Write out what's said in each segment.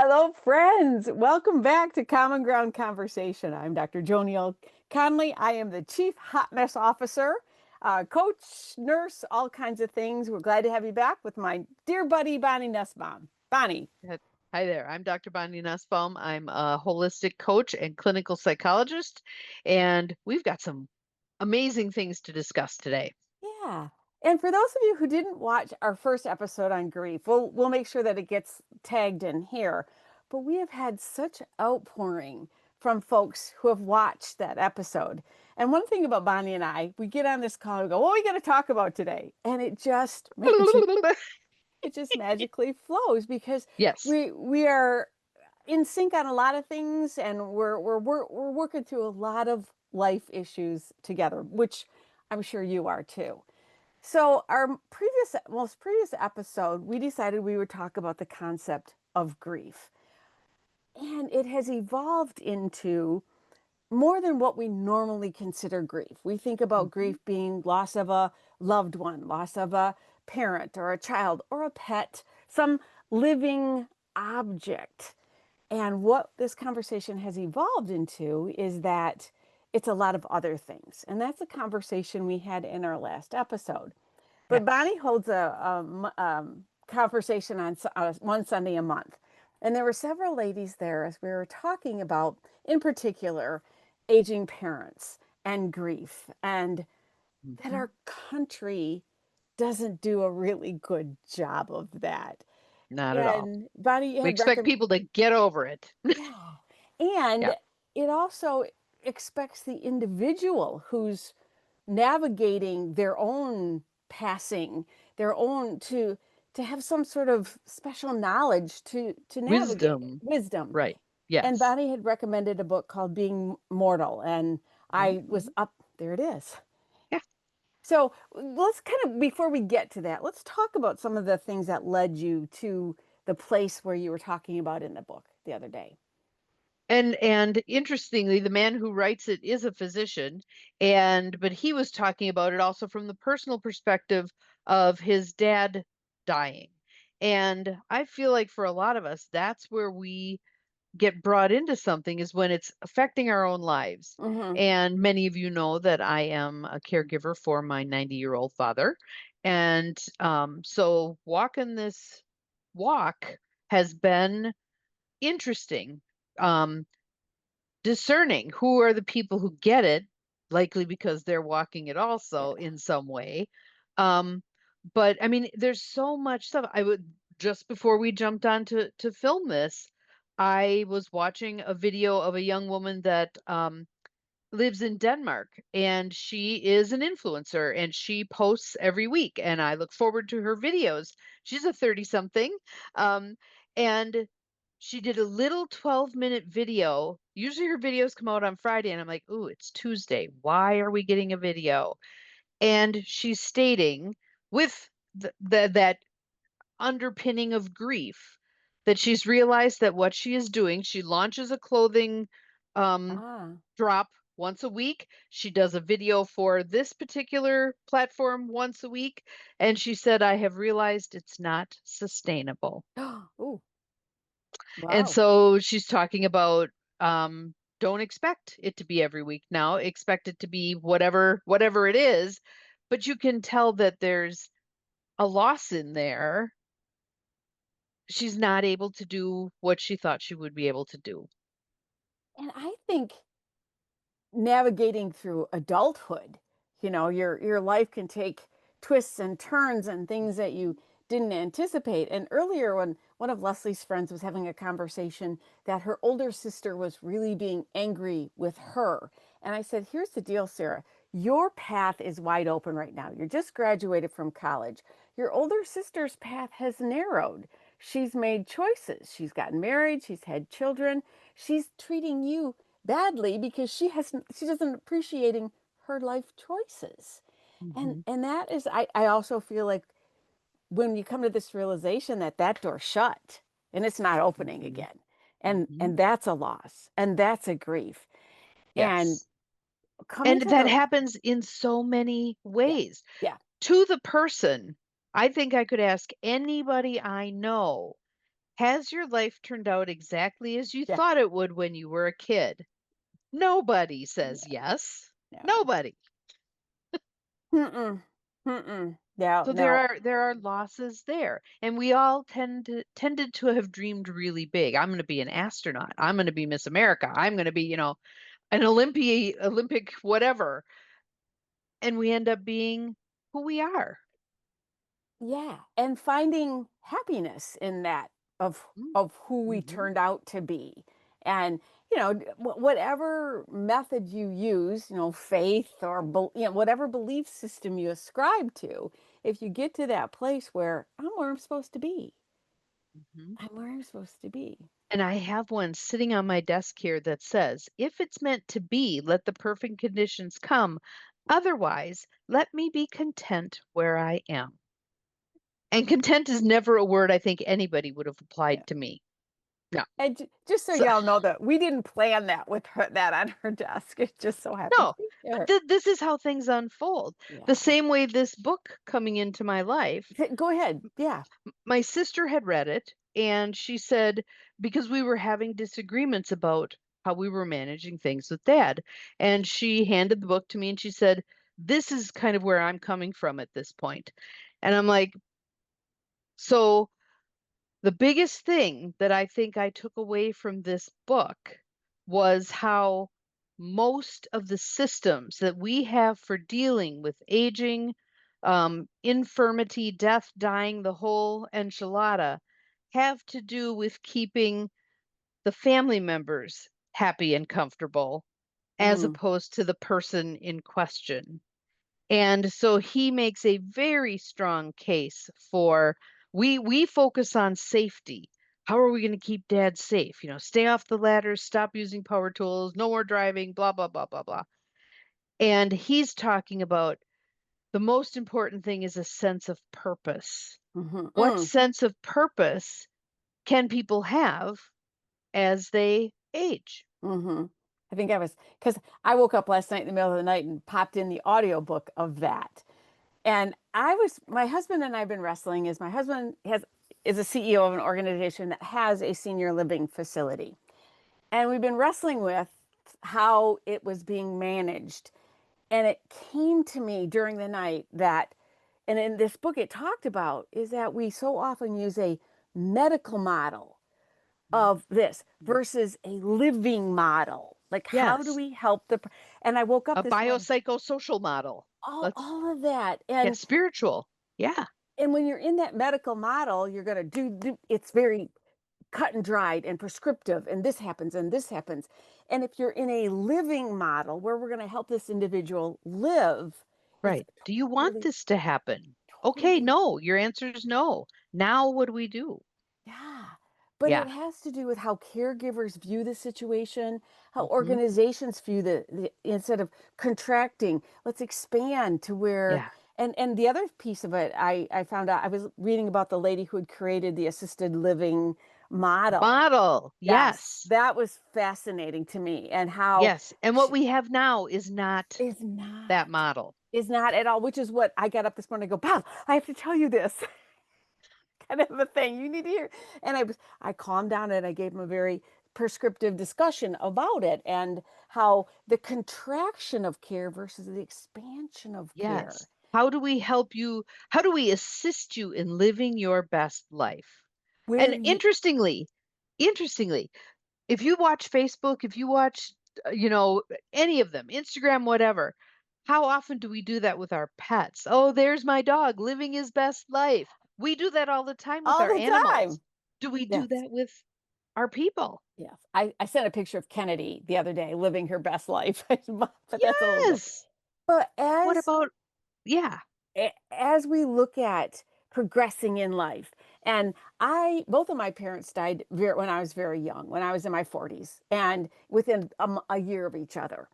Hello, friends. Welcome back to Common Ground Conversation. I'm Dr. Joniel Conley. I am the Chief Hot Mess Officer, coach, nurse, all kinds of things. We're glad to have you back with my dear buddy, Bonnie Nussbaum. Bonnie. Good. Hi there. I'm Dr. Bonnie Nussbaum. I'm a holistic coach and clinical psychologist, and we've got some amazing things to discuss today. Yeah. And for those of you who didn't watch our first episode on grief, we'll make sure that it gets tagged in here. But we have had such outpouring from folks who have watched that episode. And one thing about Bonnie and I, we get on this call and go, "What are we going to talk about today?" And it just magically flows because Yes. we are in sync on a lot of things, and we're working through a lot of life issues together, which I'm sure you are too. So our most previous episode, we decided we would talk about the concept of grief. And it has evolved into more than what we normally consider grief. We think about Mhm. grief being loss of a loved one, loss of a parent or a child or a pet, some living object. And what this conversation has evolved into is that it's a lot of other things. And that's a conversation we had in our last episode. But Yes. Bonnie holds a conversation on one Sunday a month. And there were several ladies there as we were talking about, in particular, aging parents and grief, and that Mhm. our country doesn't do a really good job of that. Not at all. And Bonnie We had expect recommended, people to get over it. yeah. And Yeah. it also expects the individual who's navigating their own passing, their own to have some sort of special knowledge to navigate it, Wisdom. wisdom. Right. And Yes. Bonnie had recommended a book called Being Mortal, and I was Mhm. up there. It is. Yeah. So let's kind of, before we get to that, let's talk about some of the things that led you to the place where you were talking about in the book the other day. And interestingly, the man who writes it is a physician, and but he was talking about it also from the personal perspective of his dad dying. And I feel like for a lot of us, that's where we get brought into something is when it's affecting our own lives. Mm-hmm. And many of you know that I am a caregiver for my 90-year-old father. And so walking this walk has been interesting. Um, Discerning who are the people who get it, likely because they're walking it also Yeah. in some way. Um, but I mean, there's so much stuff. I would just before we jumped on to film this, I was watching a video of a young woman that lives in Denmark, and she is an influencer and she posts every week, and I look forward to her videos. She's a 30 something. And she did a little 12-minute video. Usually her videos come out on Friday, and I'm like, "Ooh, it's Tuesday. Why are we getting a video?" And she's stating with that underpinning of grief that she's realized that what she is doing, she launches a clothing um, Ah. drop once a week. She does a video for this particular platform once a week. And she said, I have realized it's not sustainable. Oh, And wow. so she's talking about don't expect it to be every week now. Expect it to be whatever it is. But you can tell that there's a loss in there. She's not able to do what she thought she would be able to do. And I think navigating through adulthood, your life can take twists and turns and things that you didn't anticipate. And earlier, when one of Leslie's friends was having a conversation that her older sister was really being angry with her, and I said, here's the deal, Sarah. Your path is wide open right now. You're just graduated from college. Your older sister's path has narrowed. She's made choices. She's gotten married. She's had children. She's treating you badly because she doesn't appreciating her life choices. And Mhm. that is, I also feel like when you come to this realization that that door shut and it's not opening Mhm. again, Mhm. and that's a loss, and that's a grief. And Yes. coming And to that the, happens in so many yeah, ways. yeah. To the person, I think I could ask anybody I know, Has your life turned out exactly as you Yeah. thought it would when you were a kid? Nobody says No. yes. No. Nobody. Mm-mm. Mm-mm. Yeah, So no. there are losses there. And we all tended to have dreamed really big. I'm going to be an astronaut. I'm going to be Miss America. I'm going to be, an Olympic whatever. And we end up being who we are. Yeah, and finding happiness in that Mm, of who we mhm, turned out to be. And whatever method you use, faith or whatever belief system you ascribe to, if you get to that place where I'm where I'm supposed to be, mhm. I'm where I'm supposed to be. And I have one sitting on my desk here that says, if it's meant to be, let the perfect conditions come. Otherwise, let me be content where I am. And content is never a word I think anybody would have Yeah. applied to me. No. And just so So, y'all know that we didn't plan that with her, that on her desk. It just so happened to no, be but there. this is how things unfold. The Yeah. same way this book coming into my life, Go ahead. Yeah. my sister had read it and she said, because we were having disagreements about how we were managing things with dad, and she handed the book to me and she said, this is kind of where I'm coming from at this point. And I'm like, so the biggest thing that I think I took away from this book was how most of the systems that we have for dealing with aging, infirmity, death, dying, the whole enchilada have to do with keeping the family members happy and comfortable as Mm, opposed to the person in question. And so he makes a very strong case for we focus on safety. How are we going to keep dad safe? Stay off the ladders, stop using power tools, no more driving, blah blah blah blah blah. And he's talking about the most important thing is a sense of purpose. mhm, What mm. sense of purpose can people have as they age? Mhm. I think I was because I woke up last night in the middle of the night and popped in the audiobook of that. And my husband and I have been wrestling is my husband is a CEO of an organization that has a senior living facility. And we've been wrestling with how it was being managed. And it came to me during the night that, and in this book it talked about, is that we so often use a medical model of this Mhm. versus a living model. Like, how do Yes, we help and I woke up a this morning, biopsychosocial model. Let's all of that. Yeah, spiritual. Yeah, And when you're in that medical model, you're going to it's very cut and dried and prescriptive, and this happens and this happens. And if you're in a living model where we're going to help this individual live, it's right. Do you want totally, this to happen? Okay, totally. no. Your answer is no. Now what do we do? Yeah. But it Yeah. has to do with how caregivers view the situation, how Hmm. organizations view instead of contracting, let's expand to where, Yeah. and the other piece of it, I found out, I was reading about the lady who had created the assisted living model. Model. Yes, Yes. that was fascinating to me, and how Yes. And what she we have now is not is that not, model. is not at all, which is what I got up this morning and go, Bob, I have to tell you this. Kind of a thing you need to hear. And I calmed down and I gave him a very prescriptive discussion about it and how the contraction of care versus the expansion of care. Yes. How do we help you? How do we assist you in living your best life? Where And you interestingly, if you watch Facebook, if you watch, any of them, Instagram, whatever, how often do we do that with our pets? Oh, there's my dog living his best life. We do that all the time with all our the animals. time. Do we do Yes. that with our people? Yes. I sent a picture of Kennedy the other day living her best life, but that's a little different. Yes. But What about, yeah, as we look at progressing in life, and both of my parents died when I was very young, when I was in my 40s, and within a year of each other.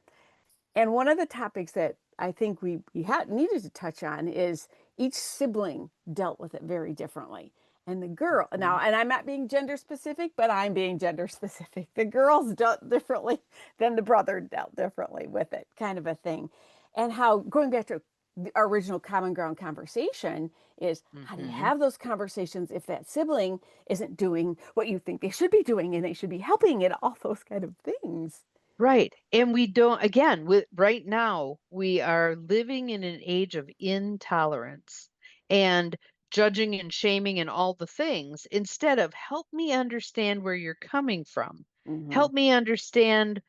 And one of the topics that I think we had needed to touch on is each sibling dealt with it very differently. And the girl now, mhm, and I'm not being gender specific, but I'm being gender specific. The girls dealt differently than the brother dealt differently with it, kind of a thing. And how going back to the original common ground conversation is, how do you Mhm. have those conversations if that sibling isn't doing what you think they should be doing and they should be helping, and all those kind of things. Right. And we don't, again, with right now, we are living in an age of intolerance and judging and shaming and all the things instead of help me understand where you're coming from. Hmm. Help me understand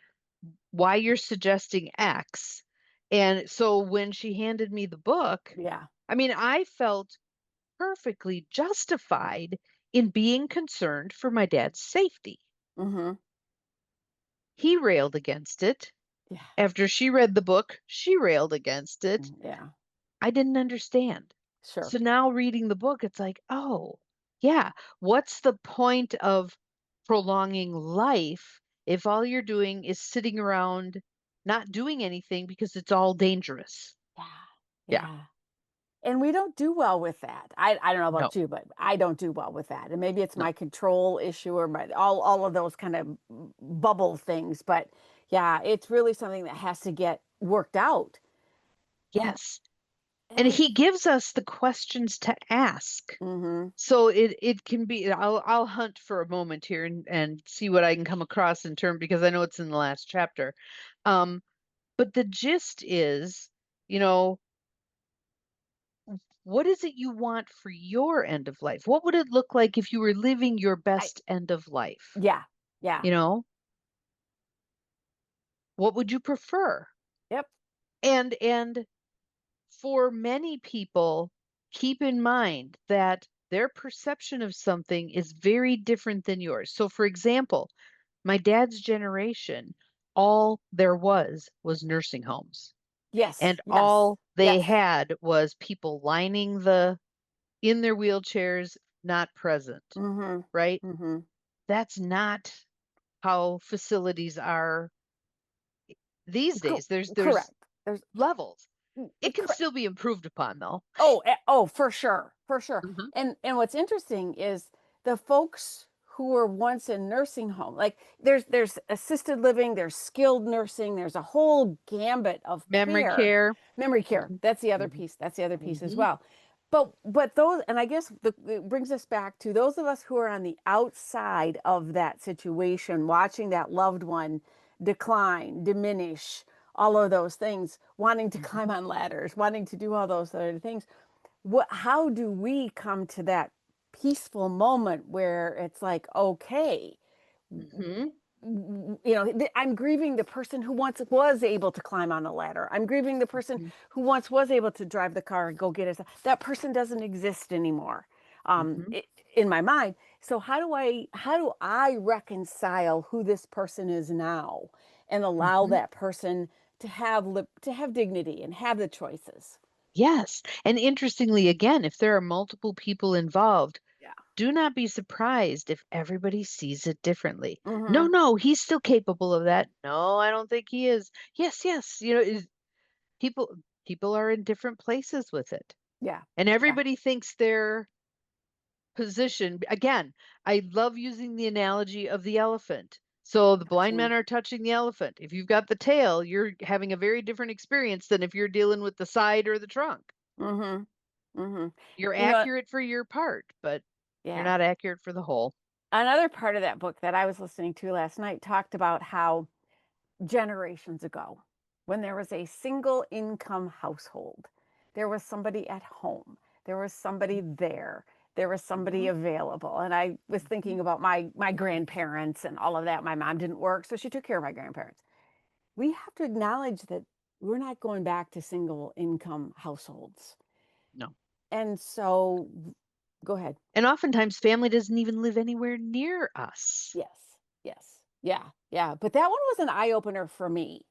why you're suggesting X. And so when she handed me the book, Yeah. I mean, I felt perfectly justified in being concerned for my dad's safety. Hmm. He railed against it. Yeah. After she read the book, she railed against it. Yeah. I didn't understand. Sure. So now reading the book, it's like, oh, yeah, what's the point of prolonging life if all you're doing is sitting around not doing anything because it's all dangerous? Yeah. Yeah, Yeah. And we don't do well with that. I don't know no. about you, but I don't do well with that. And maybe it's No. my control issue or my all of those kind of bubble things. But yeah, it's really something that has to get worked out. And Yes. and And I he gives us the questions to ask. mm-hmm. So it can be I'll hunt for a moment here and see what I can come across in term because I know it's in the last chapter. Um, but the gist is, you know, what is it you want for your end of life? What would it look like if you were living your I best end of life? yeah. Yeah. You know, what would you prefer? Yep. And for many people, keep in mind that their perception of something is very different than yours. So for example, my dad's generation, all there was nursing homes. Yes. And Yes. all they Yes. had was people lining the in their wheelchairs, not present, Mm-hmm. right? Mm-hmm. That's not how facilities are these days. There's Correct. There's levels. It can correct. still be improved upon though. Oh, oh, for sure, for sure. Mhm, And what's interesting is the folks who were once in nursing home, like there's assisted living, there's skilled nursing, there's a whole gambit of memory care, care. memory care. Mhm, That's the other mhm, piece. That's the other piece as mhm, well. But those, and I guess it brings us back to those of us who are on the outside of that situation, watching that loved one decline, diminish, all of those things, wanting to climb mhm, on ladders, wanting to do all those other things. How do we come to that peaceful moment where it's like, okay, mhm, I'm grieving the person who once was able to climb on a ladder. I'm grieving the person mhm, who once was able to drive the car and go get us. That person doesn't exist anymore, mhm, in my mind. So how do I reconcile who this person is now and allow mhm. that person to have dignity and have the choices? Yes. And interestingly, again, if there are multiple people involved, Yeah. do not be surprised if everybody sees it differently. No, Mm-hmm. no, he's still capable of that. No, I don't think he is. Yes, yes. People people are in different places with it. Yeah. And Yeah. everybody thinks their position again, I love using the analogy of the elephant. So the blind men Absolutely. are touching the elephant. If you've got the tail, you're having a very different experience than if you're dealing with the side or the trunk. Mm-hmm. Mm-hmm. You're You know, accurate for your part, but you're yeah. not accurate for the whole. Another part of that book that I was listening to last night talked about how generations ago, when there was a single income household, there was somebody at home, there was somebody there, there was somebody Mhm, available. And I was mhm, thinking about my grandparents and all of that. My mom didn't work, so she took care of my grandparents. We have to acknowledge that we're not going back to single income households. no. And so go ahead. And oftentimes family doesn't even live anywhere near us. Yes. Yes. Yeah. Yeah. But that one was an eye opener for me,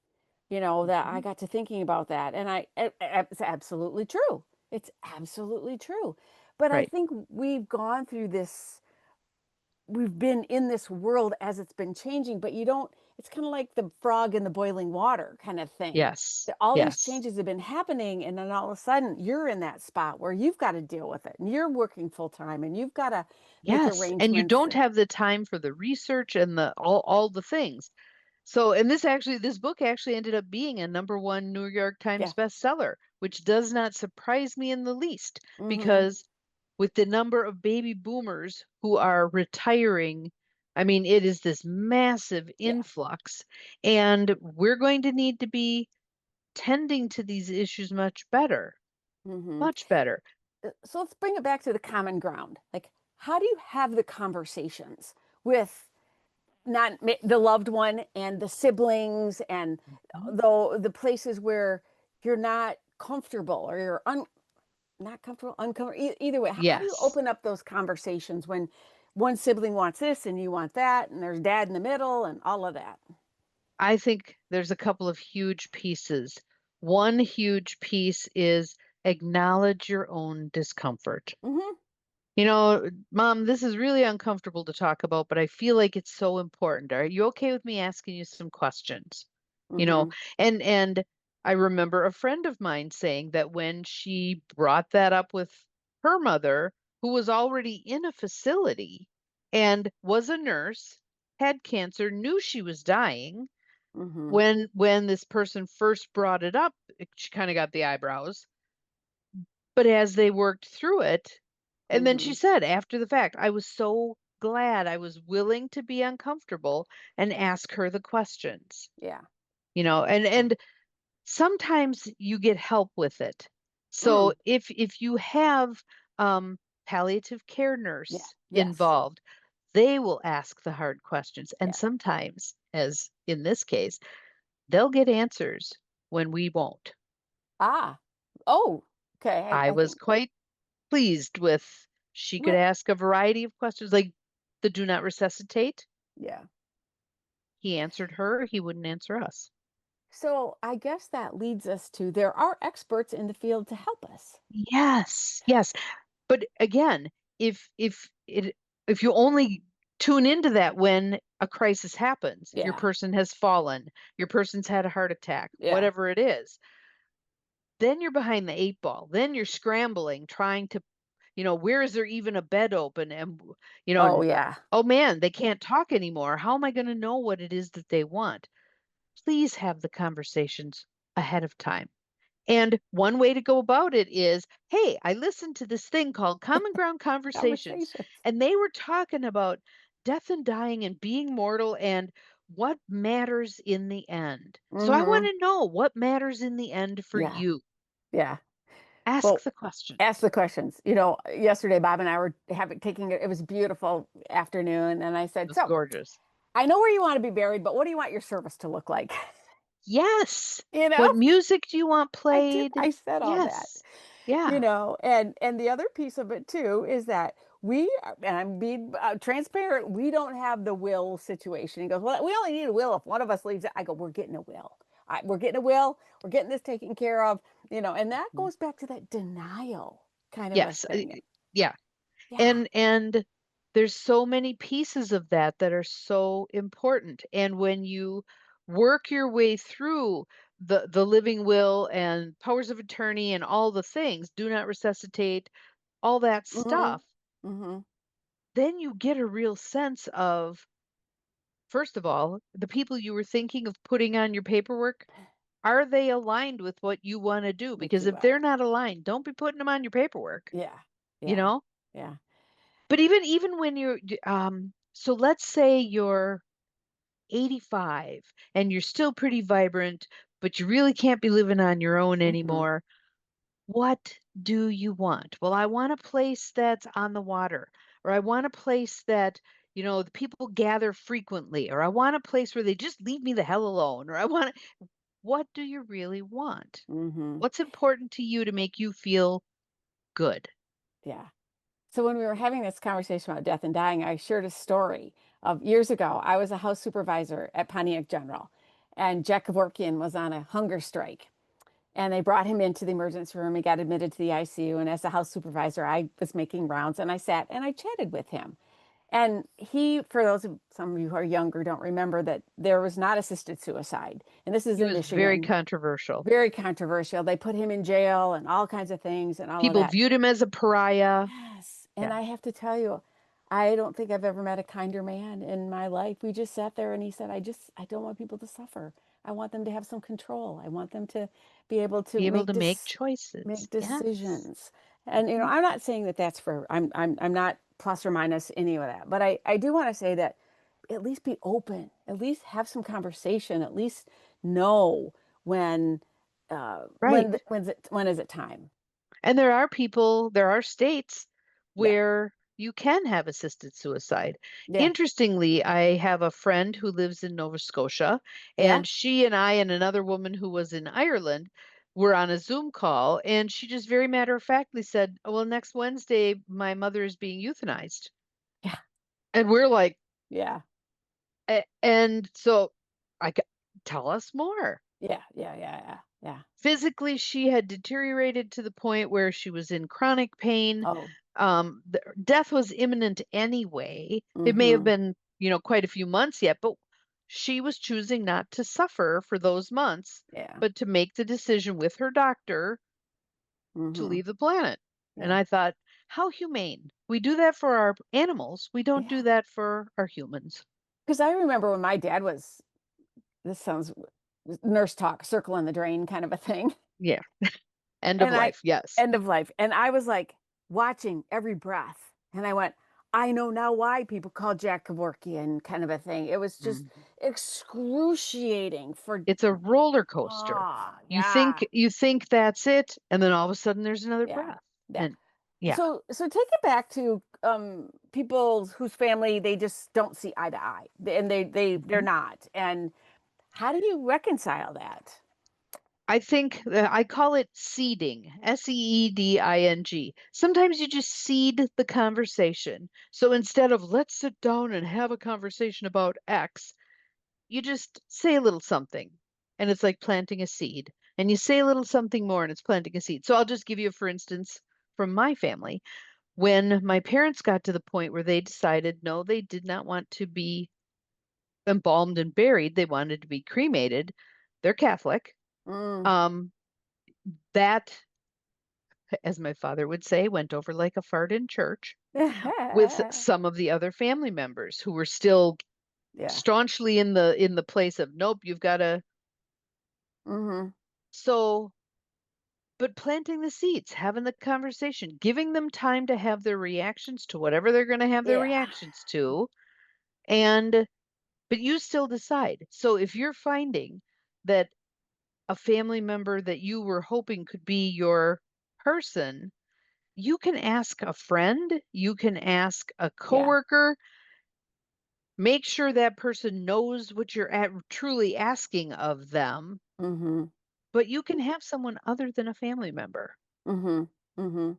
that I Mhm, got to thinking about that. And it's absolutely true. It's absolutely true. But I right. think we've been in this world as it's been changing, but it's kind of like the frog in the boiling water kind of thing. Yes. That all these Yes. changes have been happening, and then all of a sudden you're in that spot where you've got to deal with it, and you're working full time, and you've got to make Yes. And you arrangements. don't have the time for the research and the all the things. So, and this book actually ended up being a number one New York Yeah. Times bestseller, which does not surprise me in the least Mhm. because with the number of baby boomers who are retiring, I mean, it is this massive Yeah. influx, and we're going to need to be tending to these issues much better, Mhm. much better. So let's bring it back to the common ground. Like, how do you have the conversations with the loved one and the siblings and Mhm. the places where you're not comfortable or you're not comfortable, uncomfortable. Either way, how do you Yes. open up those conversations when one sibling wants this and you want that, and there's dad in the middle and all of that? I think there's a couple of huge pieces. One huge piece is acknowledge your own discomfort. Mm-hmm. Mom, this is really uncomfortable to talk about, but I feel like it's so important. Are you okay with me asking you some questions? You know, Mm-hmm. and I remember a friend of mine saying that when she brought that up with her mother, who was already in a facility and was a nurse, had cancer, knew she was dying, Mm-hmm. when this person first brought it up, she kind of got the eyebrows. But as they worked through it, and then she Mm-hmm. said after the fact, I was so glad I was willing to be uncomfortable and ask her the questions. Yeah. And sometimes you get help with it. So Mm. if you have palliative care Yeah. nurse Yes. involved, they will ask the hard questions. And Yeah. sometimes, as in this case, they'll get answers when we won't. Ah. Oh. Okay. I I was think. quite pleased with she could Well. ask a variety of questions like the do not resuscitate. Yeah. He answered her, he wouldn't answer us. So I guess that leads us to there are experts in the field to help us. Yes, yes. But again, if you only tune into that when a crisis happens, your Yeah. person has fallen, your person's had a heart attack, Yeah. whatever it is, then you're behind the eight ball. Then you're scrambling, trying to, where is there even a bed open? And, Oh yeah. oh man, they can't talk anymore. How am I going to know what it is that they want? Please have the conversations ahead of time. And one way to go about it is, hey, I listened to this thing called Common Ground Conversations, Conversations. and they were talking about death and dying and being mortal and what matters in the end. So I want Mm-hmm. to know what matters in the end for Yeah. you. Yeah. Ask Well, the question. ask the questions. Yesterday Bob and I were having taking it. It was a beautiful afternoon, and I It said, was "So gorgeous. I know where you want to be buried, but what do you want your service to look like?" Yes. you know, What music do you want I did. played? I said all that. Yes. Yeah. And the other piece of it too is that and I'm being transparent, we don't have the will situation. He goes, well, we only need a will if one of us leaves it. I go, we're getting a will. We're getting a will. We're getting this taken care of. And that Mhm. goes back to that denial kind of a Yes. thing. Yeah. Yeah. And there's so many pieces of that that are so important. And when you work your way through the living will and powers of attorney and all the things, do not resuscitate, all that Mm-hmm. stuff, Mm-hmm. then you get a real sense of, first of all, the people you were thinking of putting on your paperwork, are they aligned with what you want to do? What Because you if want. they're not aligned, don't be putting them on your paperwork, Yeah. you Yeah. know? Yeah. But even when so let's say you're 85 and you're still pretty vibrant, but you really can't be living on your own Mm-hmm. anymore. What do you want? Well, I want a place that's on the water, or I want a place that, the people gather frequently, or I want a place where they just leave me the hell alone, or what do you really want? Mm-hmm. What's important to you to make you feel good? Yeah. So when we were having this conversation about death and dying, I shared a story of years ago. I was a house supervisor at Pontiac General, and Jack Kevorkian was on a hunger strike. And they brought him into the emergency room. He got admitted to the ICU. And as a house supervisor, I was making rounds and I sat and I chatted with him. And for those of some of you who are younger, don't remember that there was not assisted suicide. And this is He in was very Michigan, controversial. very controversial. They put him in jail and all kinds of things and all of People that. viewed him as a pariah. Yes. And Yeah. I have to tell you, I don't think I've ever met a kinder man in my life. We just sat there and he said, I don't want people to suffer. I want them to have some control. I want them to be able to Be able to make choices. make Yes. decisions. And Mhm. I'm not saying that that's for I'm not plus or minus any of that, but I do want to say that at least be open, at least have some conversation, at least know when Right. when is it time? And there are states Yeah. where you can have assisted suicide. Yeah. Interestingly, I have a friend who lives in Nova Scotia, Yeah. and she and I and another woman who was in Ireland were on a Zoom call, and she just very matter of factly said, "Oh, well, next Wednesday, my mother is being euthanized." Yeah. And we're like, Yeah. and so I ca- tell us more. Yeah. Yeah. Yeah. Yeah. Yeah. Physically, she had deteriorated to the point where she was in chronic pain. Oh. Death was imminent anyway. It may have Mm-hmm. been, quite a few months yet, but she was choosing not to suffer for those months, Yeah. but to make the decision with her doctor to Mm-hmm. leave the planet. And Yeah. I thought, how humane. We do that for our animals. We don't do Yeah. that for our humans. Because I remember when my dad was, this sounds nurse talk, circle in the drain kind of a thing. Yeah. End of And I, life. Yes. end of life. And I was like watching every breath. And I went, I know now why people call Jack Kevorkian kind of a thing. It was just Mhm. excruciating for, It's a roller coaster. oh, You yeah. think you think that's it, and then all of a sudden there's another Yeah. breath. Yeah. And yeah. So take it back to people whose family they just don't see eye to eye. And they're Mhm. not. And how do you reconcile that? I think I call it seeding, seeding. Sometimes you just seed the conversation. So instead of let's sit down and have a conversation about X, you just say a little something and it's like planting a seed. And you say a little something more and it's planting a seed. So I'll just give you, for instance, from my family. When my parents got to the point where they decided no, they did not want to be embalmed and buried, they wanted to be cremated. They're Catholic. Mm. Um, that, as my father would say, went over like a fart in church with some of the other family members who were still Yeah. staunchly in the place of nope, you've got to. Hmm. So, but planting the seeds, having the conversation, giving them time to have their reactions to whatever they're going to have their Yeah. reactions to, and but you still decide. So if you're finding that a family member that you were hoping could be your person, you can ask a friend, you can ask a Yeah. coworker, make sure that person knows what you're truly asking of them, Hmm. but you can have someone other than a family member. Hmm. Hmm.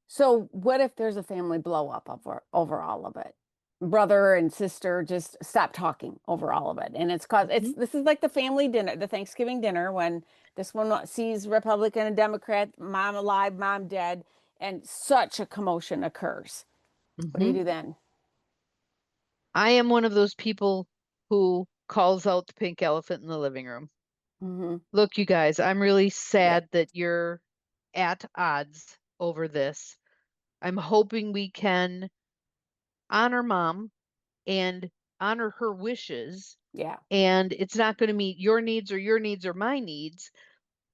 So what if there's a family blow up over all of it? Brother and sister just stop talking over all of it. And Mhm. this is like the family dinner, the Thanksgiving dinner when this one sees Republican and Democrat, mom alive, mom dead, and such a commotion occurs. What do you Mhm. do then? I am one of those people who calls out the pink elephant in the living room. Hmm. Look, you guys, I'm really Yeah. sad that you're at odds over this. I'm hoping we can honor mom and honor her wishes. Yeah. And it's not going to meet your needs or my needs,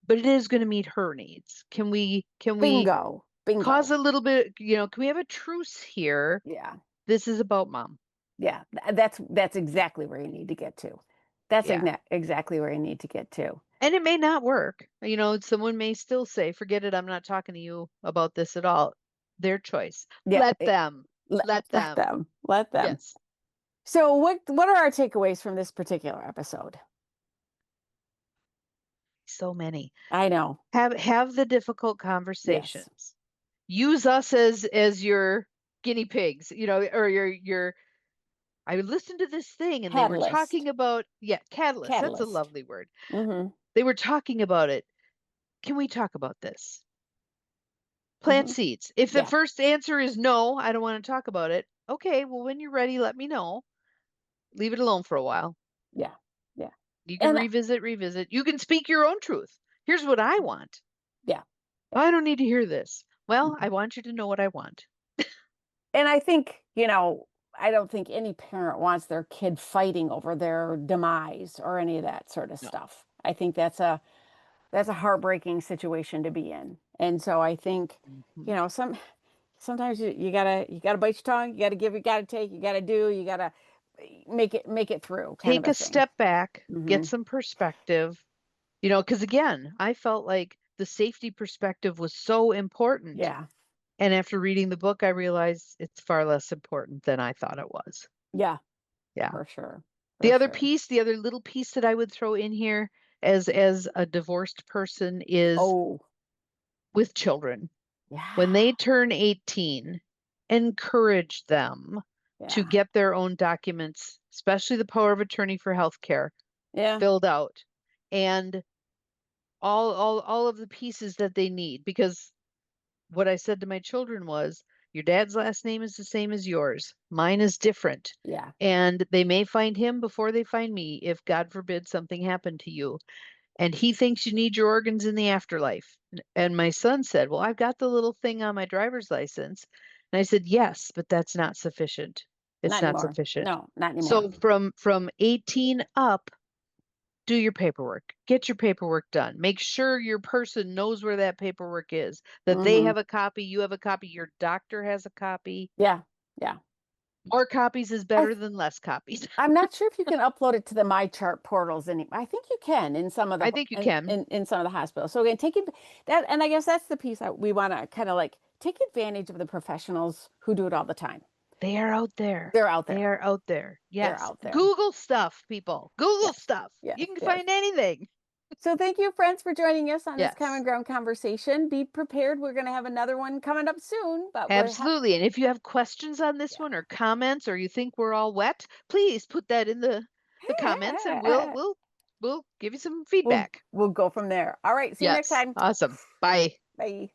but it is going to meet her needs. Can we Bingo. cause Bingo. a little bit, can we have a truce here? Yeah. This is about mom. Yeah. That's exactly where you need to get to. That's Yeah. exactly where you need to get to. And it may not work. Someone may still say, forget it, I'm not talking to you about this at all. Their choice. Yeah. Let them. Let Let them. them. Let them. Yes. So what are our takeaways from this particular episode? So many. I know. Have the difficult Yes. conversations. Use us as your guinea pigs, or your I listened to this thing and they were Catalyst. talking about, yeah, catalyst. That's a Catalyst. lovely word. Mm-hmm. They were talking about it. Can we talk about this? Plant Mm-hmm. seeds. If the Yeah. first answer is no, I don't want to talk about it. Okay, well, when you're ready, let me know. Leave it alone for a while. Yeah. Yeah. You can And revisit. You can speak your own truth. Here's what I want. yeah. I don't need to hear this. Well, I want you to know what I want. And I think, I don't think any parent wants their kid fighting over their demise or any of that sort of No. stuff. I think that's a heartbreaking situation to be in. And so I think, Mhm. sometimes you gotta bite your tongue, you gotta give, you gotta take, you gotta do, you gotta make it through kind of Take a a thing. step back, get Hmm. some perspective, because again, I felt like the safety perspective was so important. Yeah. And after reading the book, I realized it's far less important than I thought it was. Yeah, Yeah. for sure. The For other sure. piece, the other little piece that I would throw in here as a divorced person is Oh, with children. When yeah. they turn 18, encourage them to Yeah. get their own documents, especially the power of attorney for healthcare, Yeah. filled out, and all of the pieces that they need. Because what I said to my children was, your dad's last name is the same as yours. Mine is different. Yeah. And they may find him before they find me if God forbid something happened to you. And he thinks you need your organs in the afterlife. And my son said, well, I've got the little thing on my driver's license. And I said, yes, but that's not sufficient. It's Not not anymore. sufficient. No, not anymore. So from 18 up, do your paperwork. Get your paperwork done. Make sure your person knows where that paperwork is, that they Hmm. have a copy, you have a copy, your doctor has a copy. Yeah. Yeah. More copies is I better than less copies. I'm not sure if you can upload it to the My Chart portals anymore. I think you can in some of the I think you can. in some of the hospitals. So again, take it that, and I guess that's the piece that we want to kind of like take advantage of the professionals who do it all the time. They are out there. They're out They there. are out there. They're Yes. out there. Google stuff, people. Google Yes. stuff. Yes. You can Yes. find anything. So thank you, friends, for joining us on this common Yes. ground conversation. Be prepared. We're going to have another one coming up soon, but Absolutely. And if you have questions on this one yeah. or comments or you think we're all wet, please put that in the comments and we'll give you some we'll feedback. we'll go from there. All right. See you next Yes. time. Awesome. Bye. Bye.